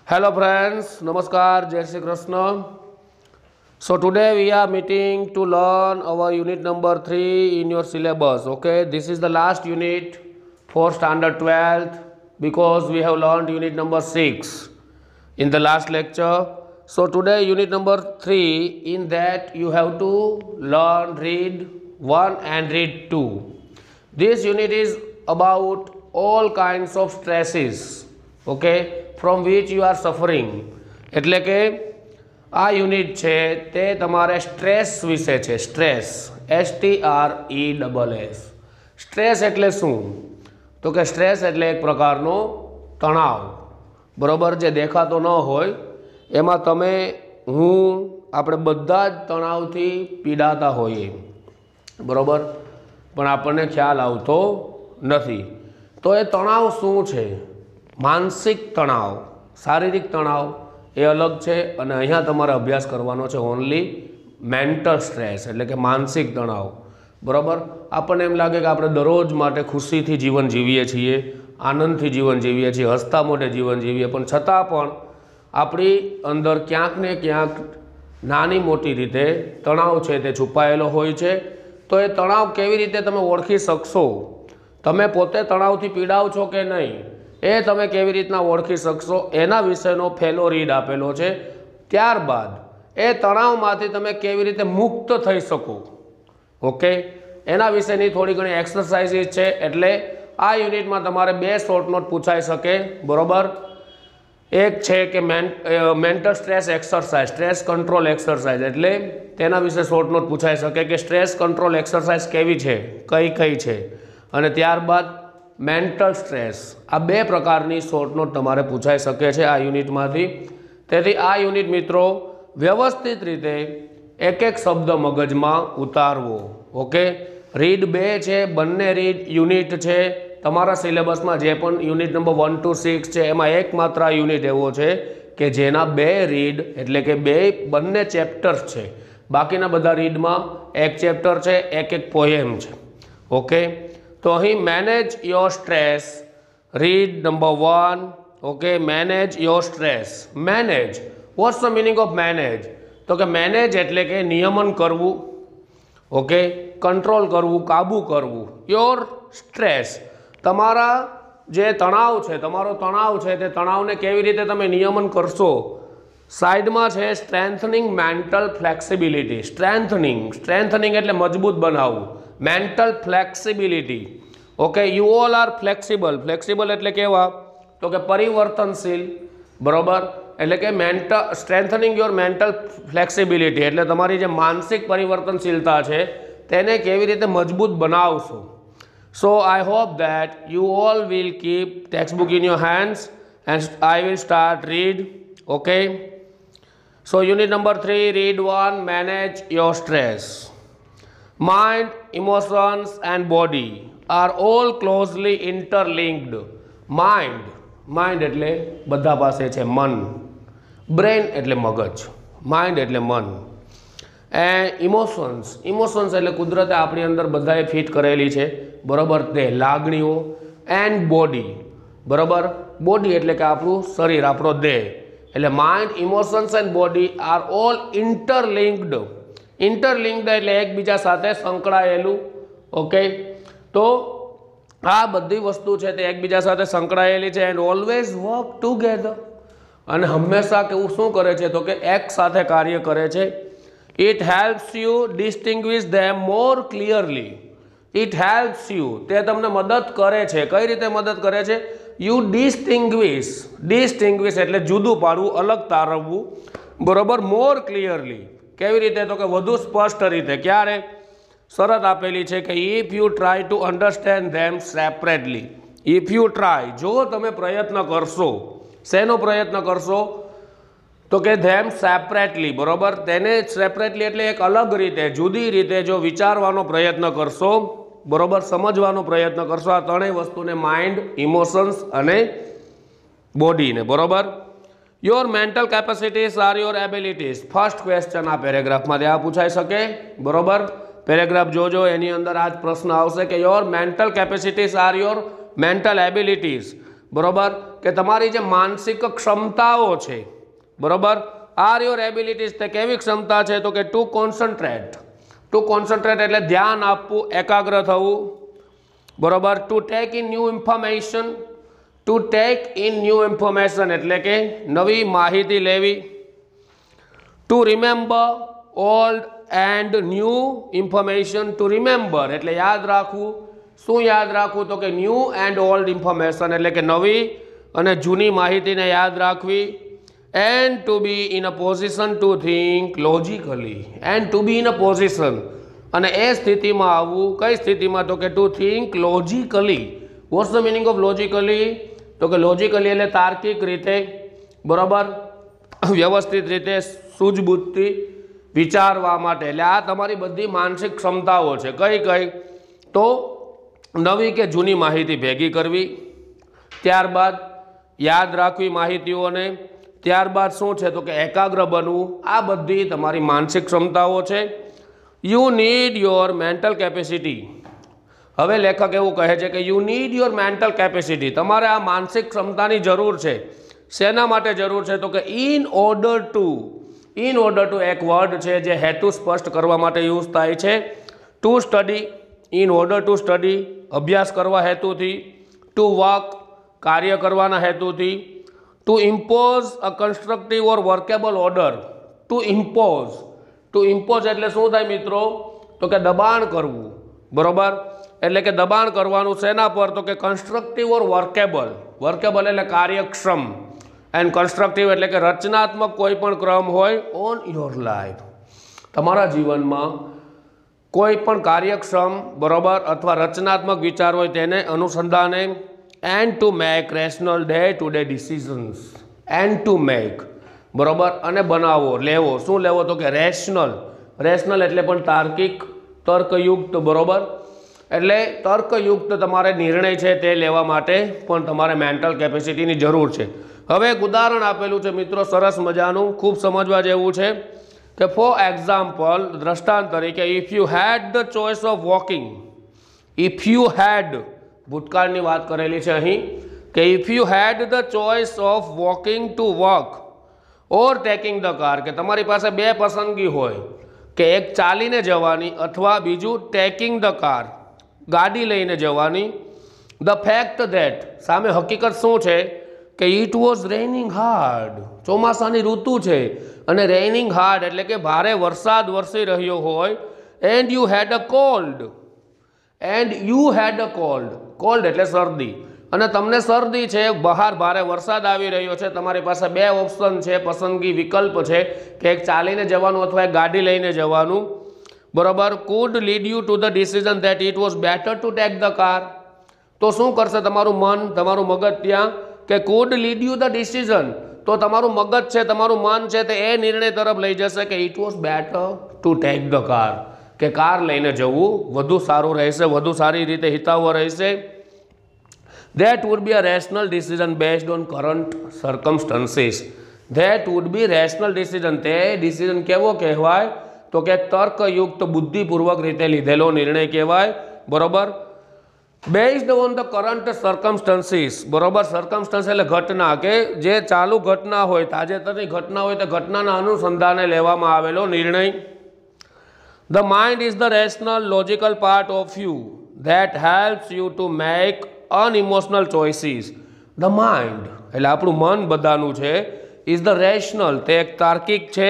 Hello friends, Namaskar, Jai Shri Krishna. So today we are meeting to learn our unit number 3 in your syllabus. Okay, this is the last unit for standard 12th because we have learned unit number 6 in the last lecture. So today unit number 3, in that you have to learn read 1 and read 2. This unit is about all kinds of stresses, okay, from which you are suffering. એટલે કે આ unit છે તે તમારે stress વિશે છે. Stress STRESS. Stress એટલે શું? તો કે સ્ટ્રેસ એટલે એક પ્રકારનો તણાવ, બરોબર, જે દેખાતો ન હોય. એમાં તમે હું આપણે બધા જ તણાવથી પીડાતા હોઈએ, બરોબર, પણ આપણને ખ્યાલ આવતો નથી. તો એ તણાવ શું છે? માનસિક તણાવ, શારીરિક તણાવ એ અલગ છે, અને અહીંયા તમારે અભ્યાસ કરવાનો છે ઓનલી મેન્ટલ સ્ટ્રેસ એટલે કે માનસિક તણાવ, બરાબર. આપણને એમ લાગે કે આપણે દરરોજ માટે ખુશીથી જીવન જીવીએ છીએ, આનંદથી જીવન જીવીએ છીએ, હસતા મોઢે જીવન જીવીએ, પણ છતાં પણ આપણી અંદર ક્યાંક ને ક્યાંક નાની મોટી રીતે તણાવ છે તે છુપાયેલો હોય છે. તો એ તણાવ કેવી રીતે તમે ઓળખી શકશો? તમે પોતે તણાવથી પીડાવ છો કે નહીં, એ તમે કેવી રીતના ઓળખી શકશો એના વિશેનો પહેલો રીડ આપેલો છે. ત્યારબાદ એ તણાવમાંથી તમે કેવી રીતે મુક્ત થઈ શકો, ઓકે, એના વિશેની થોડી ઘણી એક્સરસાઇઝીસ છે. એટલે આ યુનિટમાં તમારે 2 શોર્ટ નોટ પૂછાઈ શકે, બરોબર. એક છે કે mental stress exercise, stress control exercise, એટલે તેના વિશે શોર્ટ નોટ પૂછાઈ શકે કે સ્ટ્રેસ કંટ્રોલ એક્સરસાઇઝ કેવી છે, કઈ છે. અને ત્યારબાદ મેન્ટલ સ્ટ્રેસ, આ 2 પ્રકારની શોર્ટ નોટ તમારે પૂછાઈ શકે છે આ યુનિટમાંથી. તેથી આ યુનિટ મિત્રો વ્યવસ્થિત રીતે એક એક શબ્દ મગજમાં ઉતારવો, ઓકે. રીડ 2 છે, બંને રીડ યુનિટ છે. તમારા સિલેબસમાં જે પણ યુનિટ નંબર 1 to 6 છે એમાં એકમાત્ર આ યુનિટ એવો છે કે જેના 2 રીડ એટલે કે બંને ચેપ્ટર્સ છે. બાકીના બધા રીડમાં એક ચેપ્ટર છે, એક પોએમ છે, ઓકે. તો અહીં manage your stress, read number 1, okay. Manage your stress. Manage, watts the meaning of manage? તો કે મેનેજ એટલે કે નિયમન કરવું, ઓકે, કંટ્રોલ કરવું, કાબૂ કરવું. યોર સ્ટ્રેસ, તમારા જે તણાવ છે, તમારો તણાવ છે તે તણાવને કેવી રીતે તમે નિયમન કરશો? સાઈડમાં છે સ્ટ્રેન્થનિંગ મેન્ટલ ફ્લેક્સિબિલિટી. સ્ટ્રેન્થનિંગ એટલે મજબૂત બનાવવું. Mental flexibility, okay. You all are flexible. Flexible એટલે કેવા? તો કે પરિવર્તનશીલ, બરોબર. એટલે કે સ્ટ્રેન્થનિંગ યોર મેન્ટલ ફ્લેક્સિબિલિટી એટલે તમારી જે માનસિક પરિવર્તનશીલતા છે તેને કેવી રીતે મજબૂત બનાવશો. So I hope that you all will keep textbook in your hands and I will start read, okay. So unit number 3, read 1, manage your stress. Mind, emotions and body are all closely interlinked. Mind એટલે બધા પાસે છે મન. Brain એટલે મગજ, mind એટલે મન. Emotions એટલે કુદરતે આપણી અંદર બધાએ ફિટ કરેલી છે, બરાબર, તે લાગણીઓ. એન્ડ બોડી, બરાબર. બોડી એટલે કે આપણું શરીર, આપણો દેહ. એટલે mind, emotions and body are all interlinked. એટલે એકબીજા સાથે સંકળાયેલું, ઓકે. તો આ બધી વસ્તુ છે તે એકબીજા સાથે સંકળાયેલી છે. એન્ડ ઓલવેઝ વર્ક ટુગેધર, અને હંમેશા કેવું શું કરે છે? તો કે એક સાથે કાર્ય કરે છે. It helps you distinguish them more clearly. It helps you, તે તમને મદદ કરે છે. કઈ રીતે મદદ કરે છે? You distinguish એટલે જુદું પાડવું, અલગ તારવવું, બરોબર. More clearly, કેવી રીતે? તો કે વધુ સ્પષ્ટ રીતે. ક્યારે? શરત આપેલી છે કે if you try to understand them separately. If you try, જો તમે પ્રયત્ન કરશો. શેનો પ્રયત્ન કરશો? તો કે ધેમ સેપરેટલી, બરોબર. તેને સેપરેટલી એટલે એક અલગ રીતે, જુદી રીતે જો વિચારવાનો પ્રયત્ન કરશો, બરોબર, સમજવાનો પ્રયત્ન કરશો આ ત્રણેય વસ્તુને, માઇન્ડ, ઇમોશન્સ અને બોડીને, બરોબર. Your mental capacities are your abilities. First question આ પેરેગ્રાફમાંથી આ પૂછાઈ શકે, બરોબર. પેરેગ્રાફ જોજો, એની અંદર આ જ પ્રશ્ન આવશે કે your mental capacities are your mental abilities, બરોબર, કે તમારી જે માનસિક ક્ષમતાઓ છે, બરોબર, આર યોર એબિલિટીઝ, તે કેવી ક્ષમતા છે? તો કે ટુ કોન્સન્ટ્રેટ એટલે ધ્યાન આપવું, એકાગ્ર થવું, બરોબર, to take in new information એટલે કે નવી માહિતી લેવી, two remember old and new information, two remember એટલે યાદ રાખવું, શું યાદ રાખવું? તો કે ન્યૂ એન્ડ ઓલ્ડ ઇન્ફોર્મેશન એટલે કે નવી અને જૂની માહિતીને યાદ રાખવી, and to be in a position to think logically, and to be in a position અને એ સ્થિતિમાં આવવું, કઈ સ્થિતિમાં? તો કે to think logically. What's the meaning of logically? તો કે લોજિકલી એટલે તાર્કિક રીતે, બરોબર, વ્યવસ્થિત રીતે, સૂઝબૂઝથી વિચારવા માટે. એટલે આ તમારી બધી માનસિક ક્ષમતાઓ છે. કઈ કઈ? તો નવી કે જૂની માહિતી ભેગી કરવી, ત્યારબાદ યાદ રાખવી માહિતીઓને, ત્યારબાદ શું છે? તો કે એકાગ્ર બનવું. આ બધી તમારી માનસિક ક્ષમતાઓ છે. You need your mental capacity. હવે લેખક એવું કહે છે કે you need your mental capacity, તમારે આ માનસિક ક્ષમતાની જરૂર છે. શેના માટે જરૂર છે? તો કે ઇન ઓર્ડર ટુ એક વર્ડ છે જે હેતુ સ્પષ્ટ કરવા માટે યુઝ થાય છે. To study, in order to study અભ્યાસ કરવા હેતુથી, ટુ વર્ક કાર્ય કરવાના હેતુથી, ટુ ઇમ્પોઝ અ કન્સ્ટ્રક્ટિવ ઓર વર્કેબલ ઓર્ડર. ટુ ઇમ્પોઝ એટલે શું થાય મિત્રો? તો કે દબાણ કરવું, બરોબર, એટલે કે દબાણ કરવાનું શેના પર? તો કે કન્સ્ટ્રક્ટિવ ઓર વર્કેબલ એટલે કાર્યક્ષમ, એન્ડ કન્સ્ટ્રક્ટિવ એટલે કે રચનાત્મક કોઈ પણ ક્રમ હોય ઓન યોર લાઈફ, તમારા જીવનમાં કોઈ પણ કાર્યક્ષમ, બરોબર, અથવા રચનાત્મક વિચાર હોય તેને અનુસંધાને, and to make rational day to day decisions, and to make, બરોબર, અને બનાવો, લેવો. શું લેવો? તો કે રેશનલ એટલે પણ તાર્કિક, તર્કયુક્ત, બરોબર, એટલે તર્કયુક્ત તમારે નિર્ણય છે તે લેવા માટે પણ તમારે મેન્ટલ કેપેસિટીની જરૂર છે. હવે એક ઉદાહરણ આપેલું છે મિત્રો, સરસ મજાનું, ખૂબ સમજવા જેવું છે કે ફોર એક્ઝામ્પલ, દ્રષ્ટાંત તરીકે, if you had the choice of walking, ભૂતકાળની વાત કરેલી છે અહીં, કે if you had the choice of walking to work or taking the car, કે તમારી પાસે બે પસંદગી હોય કે એક ચાલીને જવાની અથવા બીજું ટેકિંગ ધ કાર, ગાડી લઈને જવાની. ધ ફેક્ટ ધેટ, સામે હકીકત શું છે? કે ઇટ વોઝ રેઇનિંગ હાર્ડ, ચોમાસાની ઋતુ છે અને રેઇનિંગ હાર્ડ એટલે કે ભારે વરસાદ વરસી રહ્યો હોય, and you had a cold એટલે શરદી, અને તમને શરદી છે, બહાર ભારે વરસાદ આવી રહ્યો છે, તમારી પાસે બે ઓપ્શન છે, પસંદગી વિકલ્પ છે કે એક ચાલીને જવાનું અથવા એક ગાડી લઈને જવાનું, બરોબર. Could lead you to the decision that it was better to take the car. તો શું કરશે તમારું મન, તમારું મગજ ત્યાં? કે could lead you the decision, તો તમારું મગજ છે, તમારું મન છે તે એ નિર્ણય તરફ લઈ જશે કે it was better to take the car, કે કાર લઈને જવું વધુ સારું રહેશે, વધુ સારી રીતે હિતાવહ રહેશે. That would be a rational decision based on current circumstances. That would be rational decision. તે ડિસિઝન કેવો કહેવાય? તો કે તર્કયુક્ત, બુદ્ધિપૂર્વક રીતે લીધેલો નિર્ણય કહેવાય, બરોબર. Based on the current circumstances, બરોબર, સર્કમસ્ટન્સ એટલે ઘટના, કે જે ચાલુ ઘટના હોય, તાજેતરની ઘટના હોય, તે ઘટનાના અનુસંધાને લેવામાં આવેલો નિર્ણય. The mind is the rational logical part of you that helps you to make unemotional choices. The mind એટલે આપણું મન બધાનું છે, ઇઝ ધ રેશનલ તે એક તાર્કિક છે,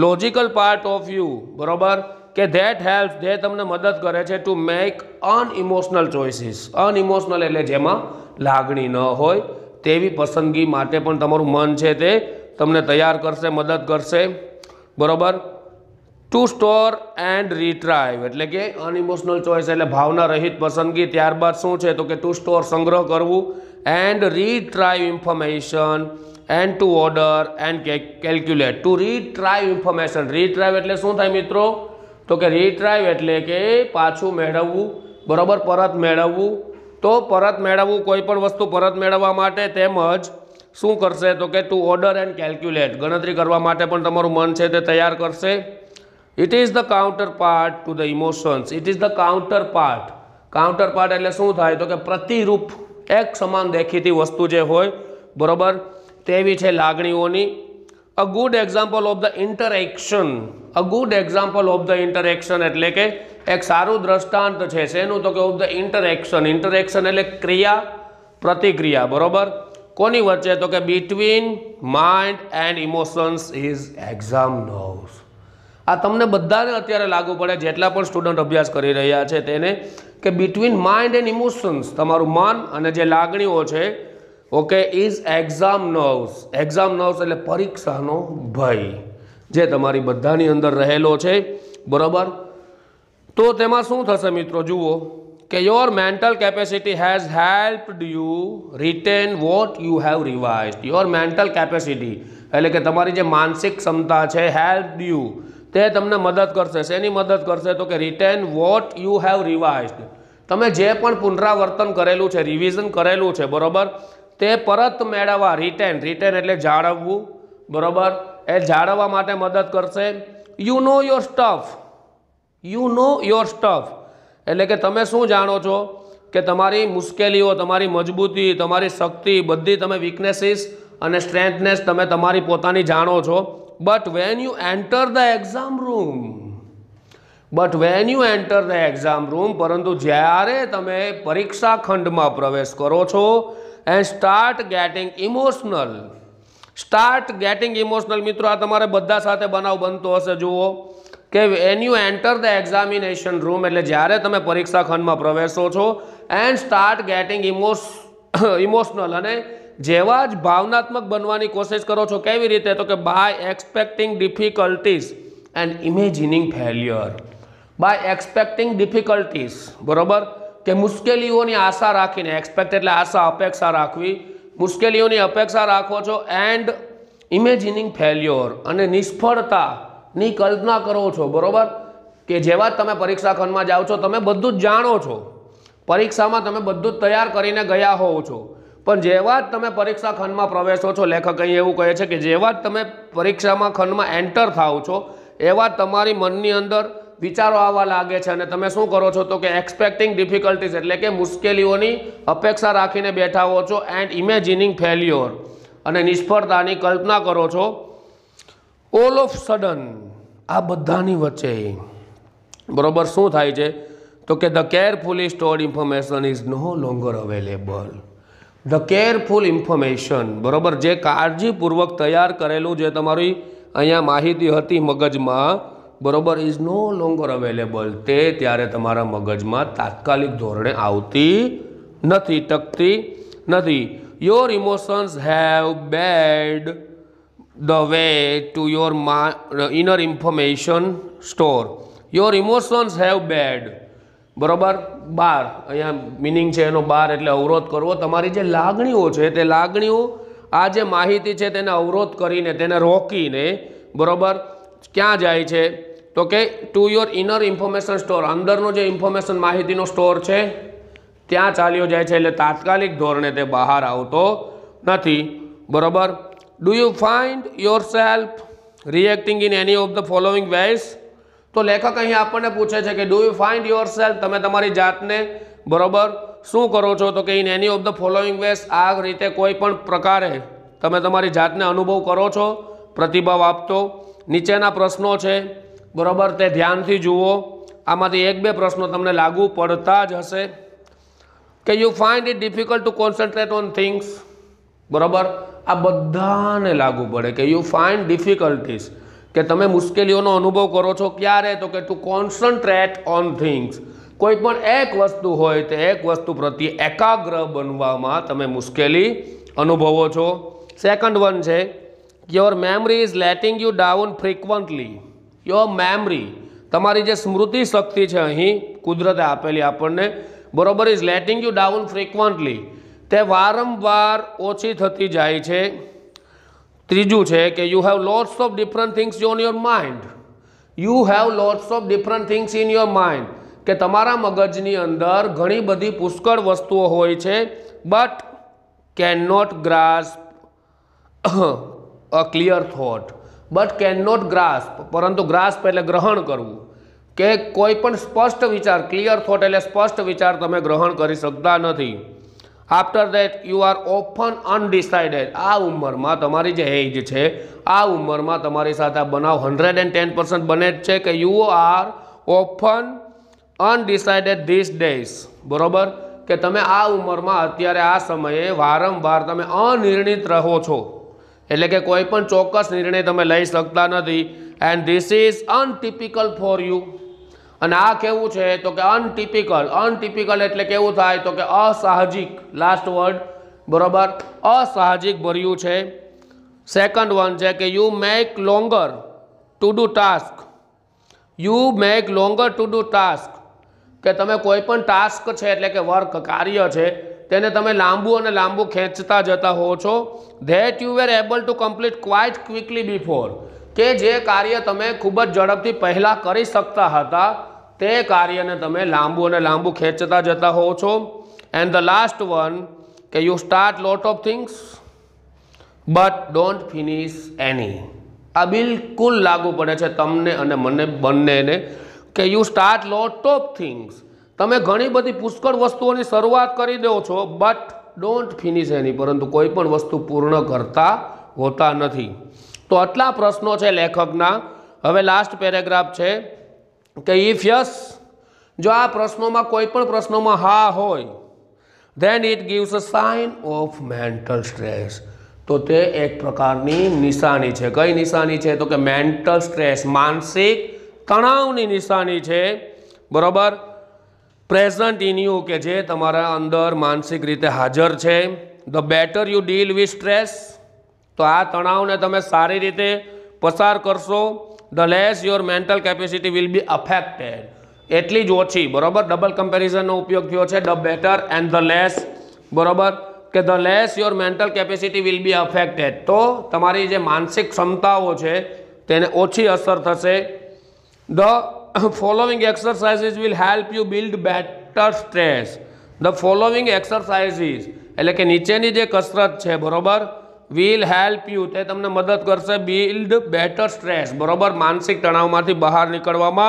લોજિકલ પાર્ટ ઓફ યુ, બરોબર, કે ધેટ હેલ્પ્સ જે તમને મદદ કરે છે ટુ મેક અનઇમોશનલ ચોઇસીસ. અનઇમોશનલ એટલે જેમાં લાગણી ન હોય તેવી પસંદગી માટે પણ તમારું મન છે તે તમને તૈયાર કરશે, મદદ કરશે, બરોબર. ટુ સ્ટોર એન્ડ રીટ્રાઈવ એટલે કે અનઇમોશનલ ચોઇસ એટલે ભાવના રહિત પસંદગી. ત્યારબાદ શું છે? તો કે ટુ સ્ટોર સંગ્રહ કરવું, and retrieve information, and to order and calculate. To retrieve information, retrieve એટલે શું થાય મિત્રો? તો કે રીટ્રાઈવ એટલે કે પાછું મેળવવું, બરોબર, પરત મેળવવું. તો પરત મેળવવું, કોઈ પણ વસ્તુ પરત મેળવવા માટે, તેમજ શું કરશે? તો કે ટુ ઓર્ડર એન્ડ કેલ્ક્યુલેટ ગણતરી કરવા માટે પણ તમારું મન છે તે તૈયાર કરશે. It is the counter part to the emotions. It is the counter part એટલે શું થાય? તો કે પ્રતિરૂપ એક સમાન દેખીતી વસ્તુ જે હોય બરાબર તેવી છે લાગણીઓની. A good example of the interaction, a good example of the interaction એટલે કે એક સારું દ્રષ્ટાંત છે શેનું, તો કે ઓફ ધ ઇન્ટરેક્શન. ઇન્ટરેક્શન એટલે ક્રિયા પ્રતિક્રિયા બરાબર કોની વચ્ચે, તો કે between mind and emotions is exam nerves. આ તમને બધાને અત્યારે લાગુ પડે જેટલા પણ સ્ટુડન્ટ અભ્યાસ કરી રહ્યા છે તેને, કે બિટવીન માઇન્ડ એન્ડ ઇમોશન્સ તમારું મન અને જે લાગણીઓ છે okay is exam nerves. Exam nerves એટલે પરીક્ષાનો ભય જે તમારી બધાની અંદર રહેલો છે બરાબર. તો તેમાં શું થશે મિત્રો જુઓ કે your mental capacity has હેલ્પ્ડ you written what you have revised. Your mental capacity એટલે કે તમારી જે માનસિક ક્ષમતા છે હેલ્પ્ડ યુ તે તમને મદદ કરશે. શેની મદદ કરશે, તો કે written what you have revised. તમે જે પણ પુનરાવર્તન કરેલું છે રિવિઝન કરેલું છે બરાબર તે પરત મેળવવા. રિટેન, રિટેન એટલે જાળવવું બરાબર, એ જાળવવા માટે મદદ કરશે. You know your stuff, you know your stuff એટલે કે તમે શું જાણો છો કે તમારી મુશ્કેલીઓ, તમારી મજબૂતી, તમારી શક્તિ બધી તમે વીકનેસીસ અને સ્ટ્રેન્થનેસ તમે તમારી પોતાની જાણો છો. But when you enter the exam room, but when you enter the exam room પરંતુ જ્યારે તમે પરીક્ષા ખંડમાં પ્રવેશ કરો છો and start getting emotional. Start getting emotional મિત્રો આ તમારે બધા સાથે બનાવ બનતો હશે. જુઓ કે van you enter the examination room એટલે જ્યારે તમે પરીક્ષા ખંડમાં પ્રવેશો છો એન્ડ સ્ટાર્ટ ગેટિંગ ઇમોશનલ અને જેવા જ ભાવનાત્મક બનવાની કોશિશ કરો છો. કેવી રીતે, તો કે by expecting difficulties and imagining failure. By expecting difficulties બરાબર કે મુશ્કેલીઓની આશા રાખીને, એક્સપેક્ટ એટલે આશા અપેક્ષા રાખવી, મુશ્કેલીઓની અપેક્ષા રાખો છો એન્ડ ઇમેજિનિંગ ફેલ્યોર અને નિષ્ફળતાની કલ્પના કરો છો બરાબર. કે જેવા જ તમે પરીક્ષા ખંડમાં જાઓ છો તમે બધું જ જાણો છો, પરીક્ષામાં તમે બધું જ તૈયાર કરીને ગયા હોવ છો, પણ જેવા જ તમે પરીક્ષા ખંડમાં પ્રવેશો છો, લેખક અહીં એવું કહે છે કે જેવા જ તમે પરીક્ષામાં ખંડમાં એન્ટર થાવ છો એવા જ તમારી મનની અંદર વિચારો આવવા લાગે છે અને તમે શું કરો છો, તો કે એક્સપેક્ટિંગ ડિફિકલ્ટીઝ એટલે કે મુશ્કેલીઓની અપેક્ષા રાખીને બેઠા હો છો એન્ડ ઇમેજિનિંગ ફેલ્યોર અને નિષ્ફળતાની કલ્પના કરો છો. ઓલ ઓફ સડન આ બધાની વચ્ચે બરોબર શું થાય છે, તો કે the carefully stored information is no longer available. The careful information બરોબર જે કાળજીપૂર્વક તૈયાર કરેલું જે તમારી અહીંયા માહિતી હતી મગજમાં બરોબર ઇઝ નો લોંગર અવેલેબલ. તે ત્યારે તમારા મગજમાં તાત્કાલિક ધોરણે આવતી નથી, ટકતી નથી. Your emotions have barred the way to your inner information store. Your emotions have barred બરોબર બાર અહીંયા મિનિંગ છે એનો બાર એટલે અવરોધ કરવો. તમારી જે લાગણીઓ છે તે લાગણીઓ આ જે માહિતી છે તેને અવરોધ કરીને તેને રોકીને બરોબર ક્યાં જાય છે, તો કે two your inner information store અંદરનો જે ઇન્ફોર્મેશન માહિતીનો સ્ટોર છે ત્યાં ચાલ્યો જાય છે. એટલે તાત્કાલિક ધોરણે તે બહાર આવતો નથી બરોબર. Do you find yourself reacting in any of the following ways. તો લેખક અહીં આપણને પૂછે છે કે do you find yourself તમે તમારી જાતને બરોબર શું કરો છો, તો કે in any of the following ways આ રીતે કોઈ પણ પ્રકારે તમે તમારી જાતને અનુભવ કરો છો પ્રતિભાવ આપતો. નીચેના પ્રશ્નો છે બરોબર તે ધ્યાનથી જુઓ. આમાંથી એક બે પ્રશ્નો તમને લાગુ પડતા જ હશે કે you find it difficult to concentrate on things બરોબર આ બધાને લાગુ પડે કે યુ ફાઇન્ડ ડિફિકલ્ટીઝ કે તમે મુશ્કેલીઓનો અનુભવ કરો છો ક્યારે, તો કે ટુ કોન્સન્ટ્રેટ ઓન થિંગ્સ કોઈ પણ એક વસ્તુ હોય તે એક વસ્તુ પ્રત્યે એકાગ્ર બનવામાં તમે મુશ્કેલી અનુભવો છો. સેકન્ડ વન છે your memory is letting you down frequently. Your memory તમારી જે સ્મૃતિ શક્તિ છે અહીં કુદરતે આપેલી આપણને બરોબર is letting you down frequently તે વારંવાર ઓછી થતી જાય છે. ત્રીજું છે કે you have lots of different things on your mind. You have lots of different things in your mind કે તમારા મગજની અંદર ઘણી બધી પુષ્કળ વસ્તુઓ હોય છે but can not grasp a clear thought. But can not grasp પરંતુ ગ્રાસ્પ એટલે ગ્રહણ કરવું કે કોઈ પણ સ્પષ્ટ વિચાર ક્લિયર થોટ એટલે સ્પષ્ટ વિચાર તમે ગ્રહણ કરી શકતા નથી. After that you are often undecided. आ उम्र में तमारी जे एज है आ उम्र में तमारी साथ आ बनाव 110% बने ज छे कि you are often undecided these days. बराबर कि तमे आ उम्र में अत्यारे आ समये वारंवार तमे अनिर्णित रहो छो, एटले के कोई पण चोक्कस निर्णय तमे लई सकता नथी। And this is untypical for you. अने आ केवुं छे तो के अनटिपिकल। अनटिपिकल एटले केवुं थाय तो के असाहजिक। लास्ट वर्ड बराबर असाहजिक भर्યું छे। सेकंड वन छे कि you make longer to do task. You make longer to do task કે તમે કોઈ પણ ટાસ્ક છે એટલે કે વર્ક કાર્ય છે તેને તમે લાંબુ અને લાંબુ ખેંચતા જતા હો છો। That you wear able to complete quite quickly before કે જે કાર્ય તમે ખૂબ જ ઝડપથી પહેલાં કરી શકતા હતા તે કાર્યને તમે લાંબુ અને લાંબુ ખેંચતા જતા હો છો। એન્ડ ધ લાસ્ટ વન કે you start lot of things but don't finish any. આ બિલકુલ લાગુ પડે છે તમને અને મને બંનેને કે you start lot of things. તમે ઘણી બધી પુષ્કળ વસ્તુઓની શરૂઆત કરી દો છો બટ ડોન્ટ ફિનિશ એની, પરંતુ કોઈ પણ વસ્તુ પૂર્ણ કરતા હોતા નથી। તો આટલા પ્રશ્નો છે લેખકના। હવે લાસ્ટ પેરેગ્રાફ છે કે ઇફ યસ, જો આ પ્રશ્નોમાં કોઈ પણ પ્રશ્નોમાં હા હોય then it gives a sign of mental stress. તો તે એક પ્રકારની નિશાની છે। કઈ નિશાની છે તો કે મેન્ટલ સ્ટ્રેસ, માનસિક તણાવની નિશાની છે। બરાબર, પ્રેઝન્ટ ઇન યુ કે જે તમારા અંદર માનસિક રીતે હાજર છે। The better you deal with stress, તો આ તણાવને તમે સારી રીતે પસાર કરશો the less your mental capacity will be affected, એટલી જ ઓછી। બરાબર, ડબલ કમ્પેરિઝનનો ઉપયોગ થયો છે the better and the less. બરાબર, કે the less your mental capacity will be affected, તો તમારી જે માનસિક ક્ષમતાઓ છે તેને ઓછી અસર થશે। The following exercises will help you build better stress. The following exercises એટલે કે નીચેની જે કસરત છે બરોબર will help you, તે તમને મદદ કરશે build better stress, બરોબર, માનસિક તણાવમાંથી બહાર નીકળવામાં।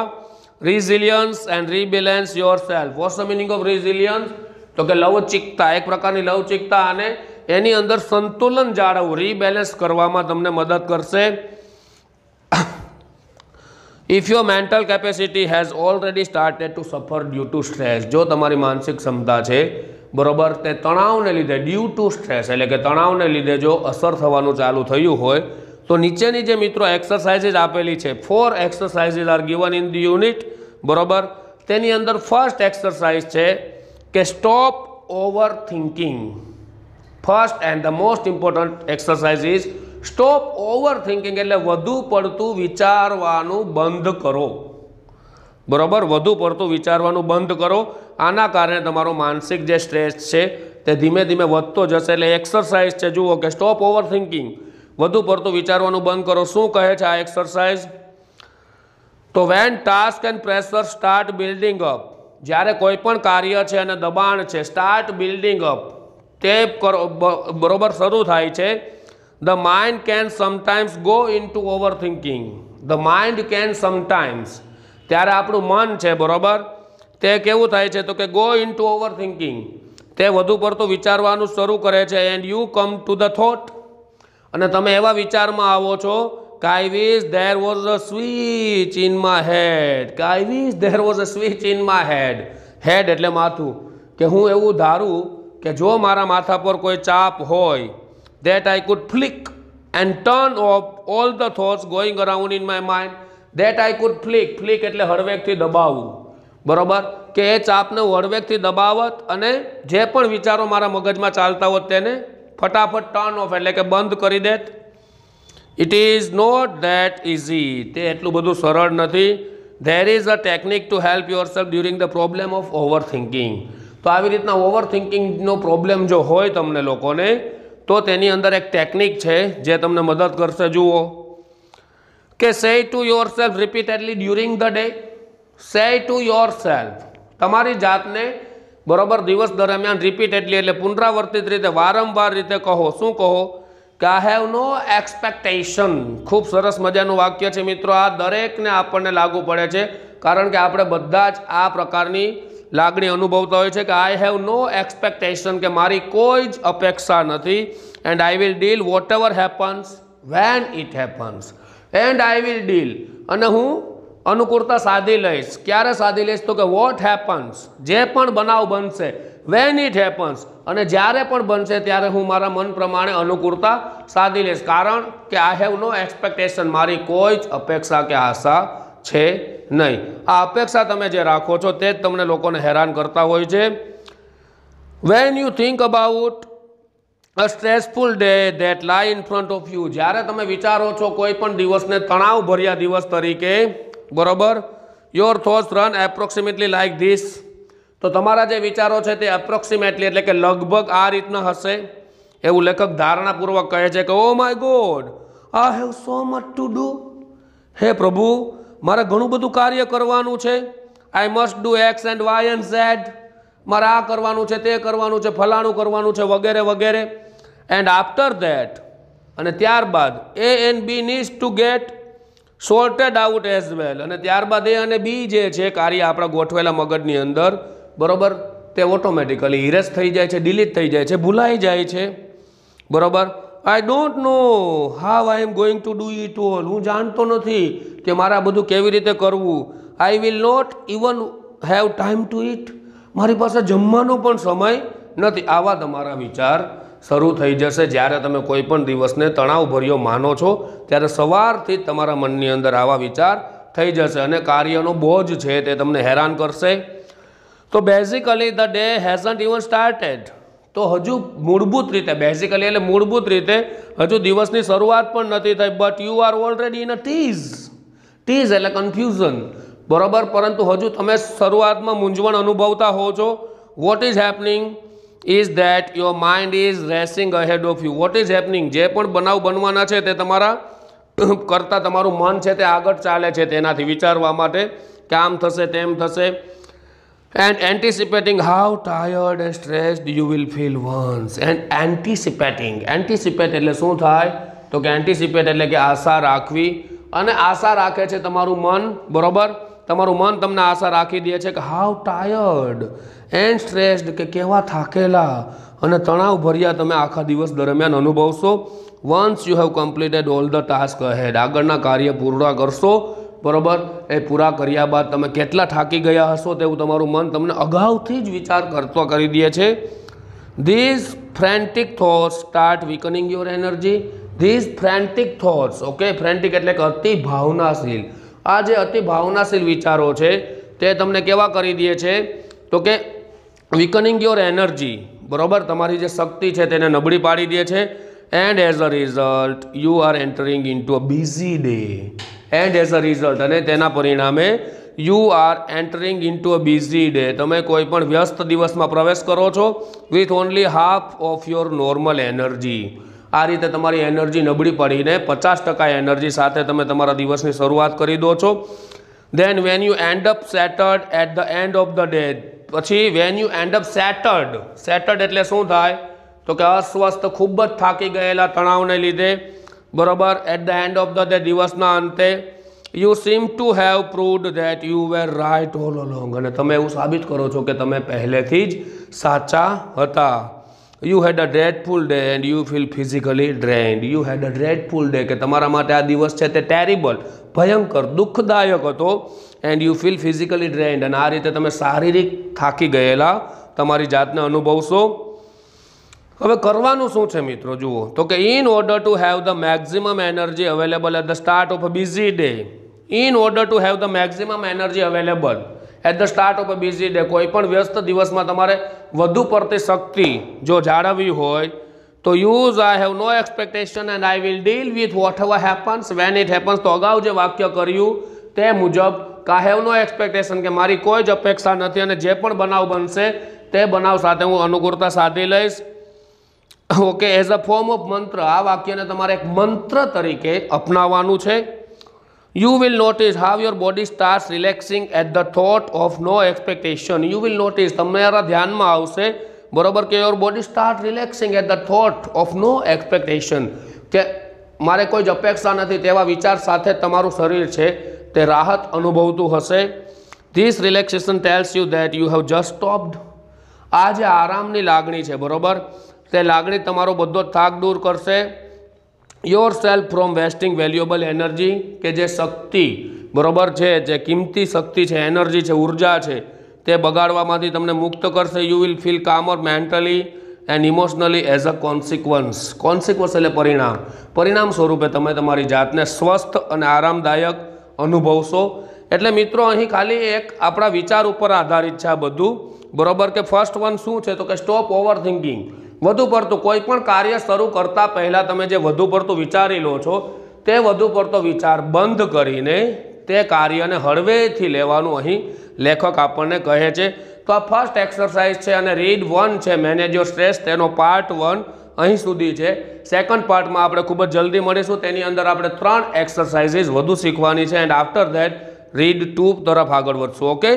resilience and rebalance yourself. What's the meaning of resilience? તો કે લવચિકતા, એક પ્રકારની લવચિકતા અને એની અંદર સંતુલન જાળવવું, રીબેલેન્સ કરવામાં તમને મદદ કરશે। If your mental capacity has already started to suffer due to stress, જો તમારી માનસિક ક્ષમતા છે બરોબર તે તણાવને લીધે ડ્યુ ટુ સ્ટ્રેસ એટલે કે તણાવને લીધે જો અસર થવાનું ચાલુ થયું હોય તો નીચેની જે મિત્રો એક્સરસાઇઝીસ આપેલી છે, 4 exercises R given in the unit, બરોબર, તેની અંદર ફર્સ્ટ એક્સરસાઇઝ છે કે stop over thinking. First and the most important exercise is stop over thinking, એટલે વધુ પડતું વિચારવાનું બંધ કરો। બરાબર, વધુ પડતું વિચારવાનું બંધ કરો। આના કારણે તમારો માનસિક જે સ્ટ્રેસ છે તે ધીમે ધીમે વધતો જશે। એટલે એક્સરસાઇઝ છે, જુઓ કે સ્ટોપ ઓવર થિંકિંગ, વધુ પડતું વિચારવાનું બંધ કરો। શું કહે છે આ એક્સરસાઇઝ? તો when task and pressure start building up, જ્યારે કોઈ પણ કાર્ય છે અને દબાણ છે, સ્ટાર્ટ બિલ્ડિંગ અપ, તે બરોબર શરૂ થાય છે। The mind can sometimes go into overthinking. The mind can sometimes, ત્યારે આપણું મન છે બરોબર તે કેવું થાય છે તો કે go into overthinking, તે વધુ પડતું વિચારવાનું શરૂ કરે છે। and you come to the thought, અને તમે એવા વિચારમાં આવો છો કે I wish there was a switch in my head, કે I wish there was a switch in my head, head એટલે માથું, કે હું એવું ધારું કે જો મારા માથા પર કોઈ ચાપ હોય, that I could flick and turn off all the thoughts going around in my mind, that I could flick, flick એટલે હળવેકથી દબાવવું, બરોબર, કે એ ચાપને હળવેકથી દબાવત અને જે પણ વિચારો મારા મગજમાં ચાલતા હોત તેને ફટાફટ ટર્ન ઓફ એટલે કે બંધ કરી દેત। It is not that easy, તે એટલું બધું સરળ નથી। There is a technique to help yourself during the problem of over thinking. તો આવી રીતના ઓવર થિંકિંગનો પ્રોબ્લેમ જો હોય તમને લોકોને તો તેની અંદર એક ટેકનિક છે જે તમને મદદ કરશે। જુઓ કે say to yourself repeatedly during the day, say to yourself, તમારી જાતને બરોબર દિવસ દરમિયાન રિપીટેડલી એટલે પુનરાવર્તિત રીતે વારંવાર રીતે કહો। શું કહો? કે આઈ હેવ નો એક્સપેક્ટેશન। ખૂબ સરસ મજાનું વાક્ય છે મિત્રો, આ દરેકને આપણને લાગુ પડે છે કારણ કે આપણે બધા જ આ પ્રકારની લાગણી અનુભવતા હોય છે કે આઈ હેવ નો એક્સપેક્ટેશન, કે મારી કોઈ જ અપેક્ષા નથી. And I will deal whatever happens when it happens. And I will deal, અને હું અનુકૂળતા સાધી લઈશ. ક્યારે સાધી લઈશ? તો કે વોટ હેપન્સ, જે પણ બનાવ બનશે, વેન ઇટ હેપન્સ, અને જ્યારે પણ બનશે ત્યારે હું મારા મન પ્રમાણે અનુકૂળતા સાધી લઈશ. કારણ કે આઈ હેવ નો એક્સપેક્ટેશન, મારી કોઈ જ અપેક્ષા કે આશા છે નહીં. આ અપેક્ષા તમે જે રાખો છો તે જ તમને લોકોને હેરાન કરતા હોય છે. When you think about a stressful day that લાઈ ઇન ફ્રન્ટ ઓફ યુ, જ્યારે તમે વિચારો છો કોઈ પણ દિવસને તણાવભર્યા દિવસ તરીકે, બરોબર, your thoughts run approximately like this, તો તમારા જે વિચારો છે તે એપ્રોક્સિમેટલી એટલે કે લગભગ આ રીતના હશે. એવું લેખક ધારણાપૂર્વક કહે છે કે oh my God, I have so much to do. હે પ્રભુ, મારે ઘણું બધું કાર્ય કરવાનું છે. I must do X and Y and Z, મારે આ કરવાનું છે, તે કરવાનું છે, ફલાણું કરવાનું છે, વગેરે વગેરે. એન્ડ આફ્ટર ધેટ, અને ત્યારબાદ A and B needs to get sorted out as well, અને ત્યારબાદ એ અને બી જે છે કાર્ય આપણા ગોઠવેલા મગજની અંદર, બરોબર, તે ઓટોમેટિકલી ઇરેઝ થઈ જાય છે, ડિલીટ થઈ જાય છે, ભૂલાઈ જાય છે. બરોબર. I don't know how I am going to do it all, હું જાણતો નથી કે મારે આ બધું કેવી રીતે કરવું. I will not even have time to it, મારી પાસે જમવાનો પણ સમય નથી. આવા તમારા વિચાર શરૂ થઈ જશે. જ્યારે તમે કોઈ પણ દિવસને તણાવભર્યો માનો છો ત્યારે સવારથી જ તમારા મનની અંદર આવા વિચાર થઈ જશે, અને કાર્યનો બોજ છે તે તમને હેરાન કરશે. તો basically the day hasn't even started, તો હજુ મૂળભૂત રીતે, બેઝિકલી એટલે મૂળભૂત રીતે હજુ દિવસની શરૂઆત પણ નથી થઈ. But you are already in a tease. Tease એટલે કન્ફ્યુઝન, બરોબર, પરંતુ હજુ તમે શરૂઆતમાં મૂંઝવણ અનુભવતા હો છો. What is happening is that your mind is racing ahead of you. What is happening, જે પણ બનાવ બનવાના છે તે તમારા કરતાં તમારું મન છે તે આગળ ચાલે છે તેનાથી વિચારવા માટે કે આમ થશે, તેમ થશે. And anticipating how tired and stressed you will feel once. And anticipating, anticipate એટલે શું થાય? તો કે એન્ટિસિપેટ એટલે કે આશા રાખવી, અને આશા રાખે છે તમારું મન, બરોબર. તમારું મન તમને આશા રાખી દે છે કે હાઉ ટાયર્ડ એન્ડ સ્ટ્રેસ્ડ, કે કેવા થાકેલા અને તણાવ ભર્યા તમે આખા દિવસ દરમિયાન અનુભવશો. Once you have completed all the task ahead, આગળના કાર્ય પૂરા કરશો, બરોબર. એ પૂરા કર્યા બાદ તમે કેટલા થાકી ગયા હશો તેવું તમારું મન તમને અગાઉથી જ વિચાર કરતો કરી દે છે. These frantic thoughts start weakening your energy. These frantic thoughts, okay, frantic એટલે કે અતિ ભાવનાશીલ. આ જે અતિ ભાવનાશીલ વિચારો છે તે તમને કેવા કરી દે છે? તો કે વીકનિંગ યોર એનર્જી, બરોબર, તમારી જે શક્તિ છે તેને નબળી પાડી દે છે. And as a result you are entering in to a busy day. And as a result, અને તેના પરિણામે you are entering in to a busy day, તમે કોઈ પણ વ્યસ્ત દિવસમાં પ્રવેશ કરો છો. With only half of your normal energy. આ રીતે તમારી એનર્જી નબળી પડીને 50% એનર્જી સાથે તમે તમારા દિવસની શરૂઆત કરી દો છો. Then when you end up saturated at the end of the day, પછી when you end up saturated, saturated એટલે શું થાય? તો કે અસ્વસ્થ, ખૂબ જ થાકી ગયેલા તણાવને લીધે, બરોબર. At the end of the day, દિવસના અંતે, you seem to have proved that you were right all along, અને તમે એવું સાબિત કરો છો કે તમે પહેલેથી જ સાચા હતા. You had a dreadful day and you feel physically drained. You had a dreadful day, કે તમારા માટે આ દિવસ છે તે ટેરિબલ, ભયંકર, દુઃખદાયક હતો. એન્ડ યુ ફીલ ફિઝિકલી ડ્રેન્ડ, અને આ રીતે તમે શારીરિક થાકી ગયેલા તમારી જાતને અનુભવશો. હવે કરવાનું શું છે મિત્રો? જુઓ, તો કે in order to have the maximum energy available at the start of a busy day. In order to have the maximum energy available at the start of a busy day, કોઈ પણ વ્યસ્ત દિવસમાં તમારે વધુ પડતી શક્તિ જો જાળવવી હોય તો use I have no expectation and I will deal with whatever happens when it happens. તો અગાઉ જે વાક્ય કર્યું તે મુજબ કે આઈ હેવ નો એક્સપેક્ટેશન, કે મારી કોઈ જ અપેક્ષા નથી, અને જે પણ બનાવ બનશે તે બનાવ સાથે હું અનુકૂળતા સાધી લઈશ. Okay, as a form of mantra, આ વાક્યને તમારે એક મંત્ર તરીકે અપનાવવાનું છે. You will notice how your body starts relaxing at the thought of no expectation. You will notice, તમારા ધ્યાનમાં આવશે, બરોબર, કે your body start relaxing at the thought of no expectation, કે મારે કોઈ જ અપેક્ષા નથી તેવા વિચાર સાથે તમારું શરીર છે તે રાહત અનુભવતું હશે. This relaxation tells you that you have just stopped. આ જે આરામની લાગણી છે, બરાબર, તે લાગણી તમારો બધો થાક દૂર કરશે. Your self from wasting valuable energy, કે જે શક્તિ, બરાબર છે, જે કિંમતી શક્તિ છે, એનર્જી છે, ઉર્જા છે, તે બગાડવામાંથી તમને મુક્ત કરશે. You will feel calmer mentally and emotionally as a consequence. Consequence એટલે પરિણામ. પરિણામ સ્વરૂપે તમે તમારી જાતને સ્વસ્થ અને આરામદાયક અનુભવશો. એટલે મિત્રો અહીં ખાલી એક આપણા વિચાર ઉપર આધારિત છે આ બધું, બરાબર. કે ફર્સ્ટ વન શું છે, તો કે સ્ટોપ ઓવર થિંકિંગ. વધુ પડતું કોઈ પણ કાર્ય શરૂ કરતાં પહેલાં તમે જે વધુ પડતું વિચારી લો છો, તે વધુ પડતો વિચાર બંધ કરીને તે કાર્યને હળવેથી લેવાનું અહીં લેખક આપણને કહે છે. તો આ ફર્સ્ટ એક્સરસાઇઝ છે અને રીડ 1 છે, મેનેજ યોર સ્ટ્રેસ, તેનો પાર્ટ 1 અહીં સુધી છે. સેકન્ડ પાર્ટમાં આપણે ખૂબ જ જલ્દી મળીશું. તેની અંદર આપણે 3 એક્સરસાઇઝીસ વધુ શીખવાની છે એન્ડ આફ્ટર ધેટ રીડ 2 તરફ આગળ વધશું. ઓકે.